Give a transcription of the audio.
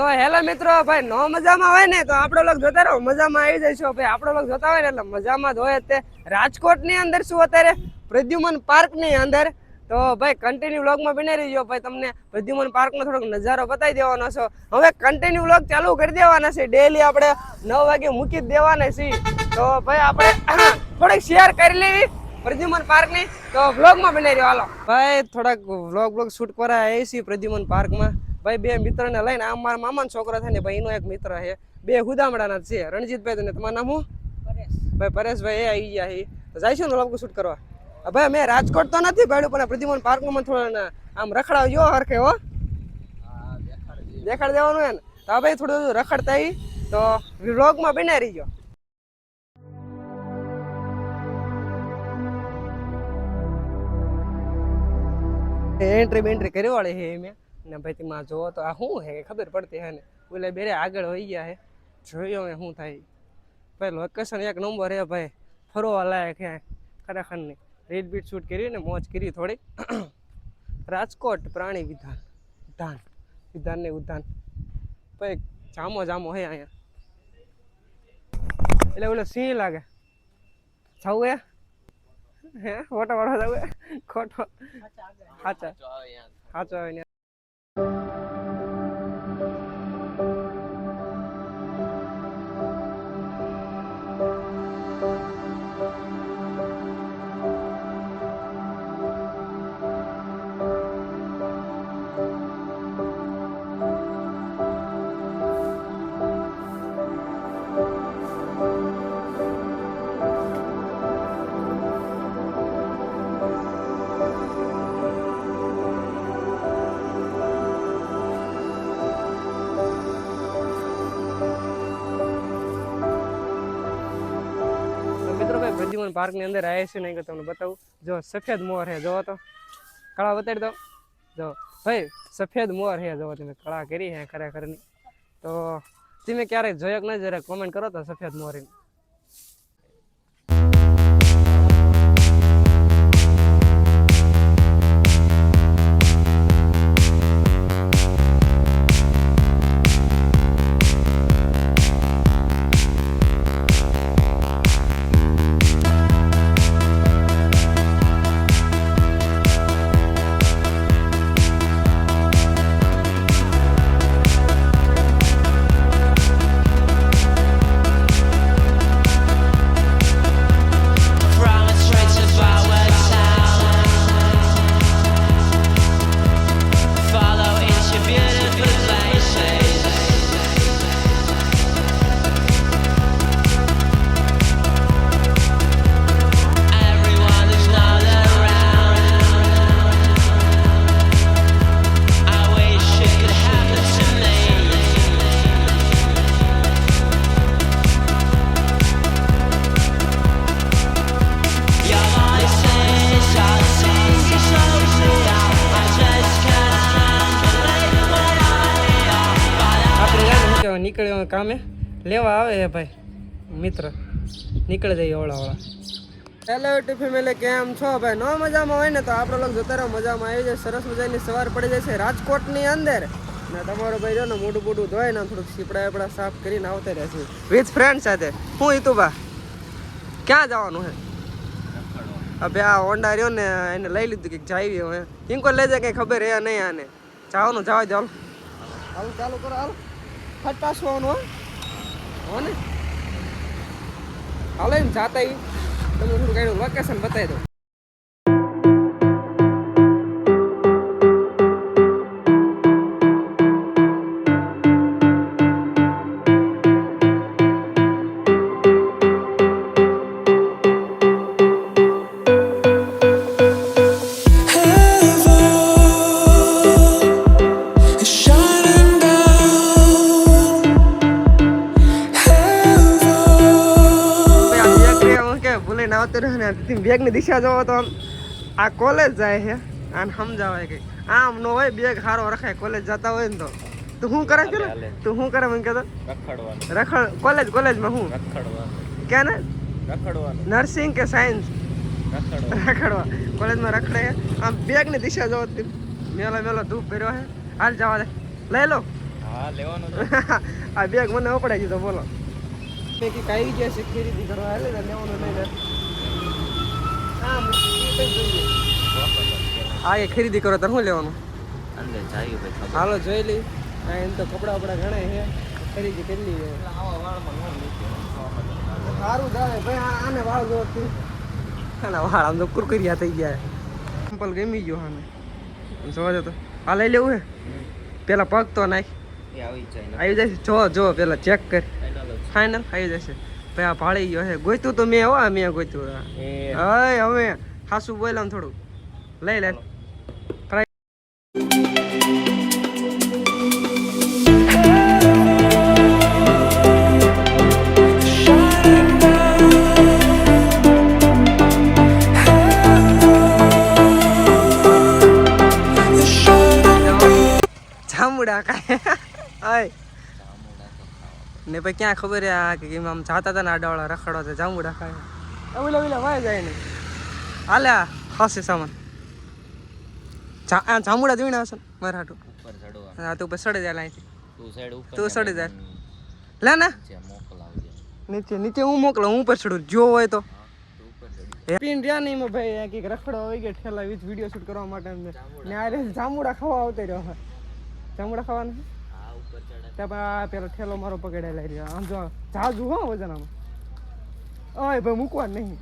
તો હેલો મિત્રો, ભાઈ નો મજામાં હોય ને તો આપણો લોક જોતા રહો, મજામાં આવી જઈશું. ભાઈ આપણો લોક જોતા હોય ને એટલે મજામાં જ હોય. તે રાજકોટની અંદર શું અત્યારે પ્રદ્યુમન પાર્કની અંદર. તો ભાઈ કન્ટિન્યુ વ્લોગમાં બની રહીજો. ભાઈ તમને પ્રદ્યુમન પાર્કનો થોડોક નજારો બતાવી દેવાનો છે. હવે કન્ટિન્યુ વ્લોગ ચાલુ કરી દેવાના છે. ડેલી આપણે 9 વાગે મૂકી જ દેવાના છીએ. તો ભાઈ આપણે થોડીક શેર કરી લેવી પ્રદ્યુમન પાર્કની. તો વ્લોગમાં બની રહ્યો. હાલો ભાઈ થોડાક વ્લોગ શૂટ કરવા આવી છીએ પ્રદ્યુમન પાર્કમાં. ભાઈ બે મિત્રને લઈને આ મારા મામાનો છોકરો થાય ને ભાઈ એનો એક મિત્ર છે. બે હુદામડાના છે. રણજીતભાઈ ને તમારું નામ શું? ભાઈ પરેશભાઈ એ આવી ગયા છે. તો જઈશું ને વ્લોગ શૂટ કરવા. ભાઈ મેં રાજકોટ તો નથી ભાડ્યું પણ પ્રદ્યુમન પાર્કમાં થોડા આમ રખડાવજો હરખે. હો દેખાડ દેવાનું હે ને. તો ભાઈ થોડું રખડતા આવી તો વ્લોગમાં બની રહીજો. એન્ટ્રી કરી વાળી છે મેં ને ભાઈ તેમાં જોવો તો આ શું હે ખબર પડતી હે ને. ઓલે બેરે આગળ હોઈ ગયા હે. જોયો મેં શું થાય. ભાઈ લોકેશન એક નંબર હે ભાઈ. ફરવા લાયક હે ખરેખર ની. રીલ બીટ શૂટ કરી ને મોજ કરી થોડીક. રાજકોટ પ્રાણી વિધાન ને ઉદ્યાન ભાઈ જામો હે અહીંયા. એટલે ઓલો સિંહ લાગે. જવું હે ફોટો વાળો જવું ખોટો સાચા આવે ને. પ્રદ્યુમન પાર્ક ની અંદર આવ્યા છે ને કે તમને બતાવું. જો સફેદ મોર હે. જોવો તો કળા બતાડી દો. જો ભાઈ સફેદ મોર હે. જો તમે કળા કરી હે ખરેખર ની. તો તમે ક્યારેક જોયો કે નહીં જરા કોમેન્ટ કરો તો સફેદ મોર ની. નીકળ્યો કામે લેવા આવે હે ભાઈ મિત્ર. નીકળી જાય ઓળા. હેલો યુટ્યુબ ફેમિલી, કેમ છો ભાઈ? નો મજામાં હોય ને તો આપણો લોક જોતા રહો, મજામાં આવી જાય. સરસ મજાની સવાર પડી જાય છે રાજકોટની અંદર ને તમારો ભાઈ જો ને મોઢું ધોઈ ને થોડુંક સીપડા સાફ કરીને આવતા રહે છે વિથ ફ્રેન્ડ સાથે. હું હિતુબા ક્યાં જવાનું હે? હવે આ હોન્ડા રહ્યો ને એને લઈ લીધું કે જાવી હવે ઇન્કો લઈ જાય કઈ ખબર હે નહીં. આને જવાનું જવા દો. હાલ ચાલુ કરો. હાલ ફટ પાછું આવવાનું હો ને. હાલો એમ જાતા તમે થોડુંક એનું લોકેશન બતાવી દો. બેગ ની દિશા જોવો તો આ કોલેજ જાય છે. આને સમજાવાય કે આમ નો હોય. બેગ સારો રખાય કોલેજ જતા હોય ને તો. તું શું કરે છે? તું શું કરે મને કહેતો? રખડ કોલેજમાં શું ક્યાં ને નર્સિંગ કે સાયન્સ? રખડવા કોલેજમાં રખડે. આમ બેગ ની દિશા જોવો મેલો ધૂપ ભર્યો છે. હાલ જવા દે. લઈ લો. આ બેગ મને અપડાઈ દીધો બોલો મેં કે કાઈ ગયા છે ખરીદી કરવા એટલે લેવાનું લઈને હા એ ખરીદી કરો તો શું લેવાનું હાલો જોઈ લઈ એમ તો કપડા બપડા ઘણા છે ખરીદી કરી લઈએ સારું દાવે ભાઈ આને વાળ જો આના વાળ આમ તો કુરકુરિયા થઈ ગયા સિમ્પલ ગમી ગયો આને જોવા જતો આ લઈ લેવું હે પેલા પગ તો નાખ આવી જશે જો પેલા ચેક કર ફાઇનલ આવી જશે ભાઈ આ ભાળી ગયો છે ગોઈતું તો મેં હો મેં ગોઈતું હવે હવે હાસું બોલામ થોડું લઈ લે જામુડા કાંઈ ને પછી ક્યાં ખબર આ કે આમ જાતા હતા ને આડાવાળા રખડો છે જામુડા ખાય ઓલા વાય જાય ને હાલે હશે સામાન જામુડા જોઈને આવશે મારે હાટું હા તું ઉપર સડી જાય અહીંથી તું સડી જાય લે ને નીચે હું મોકલો હું ઉપર ચડું જો હોય તો પીન રહ્યા નહીં મેં ભાઈ કંઈક રખડો આવી ગયા ઠેલા વિડીયો શૂટ કરવા માટે ને આ જામુડા ખાવા આવતા રહ્યો જામુડા ખાવાનું ત્યાં પેલો ઠેલો મારો પકડે લઈ રહ્યો આમ જો જાજુ હો વજન આમાં ઓય ભાઈ મૂકવા નહીં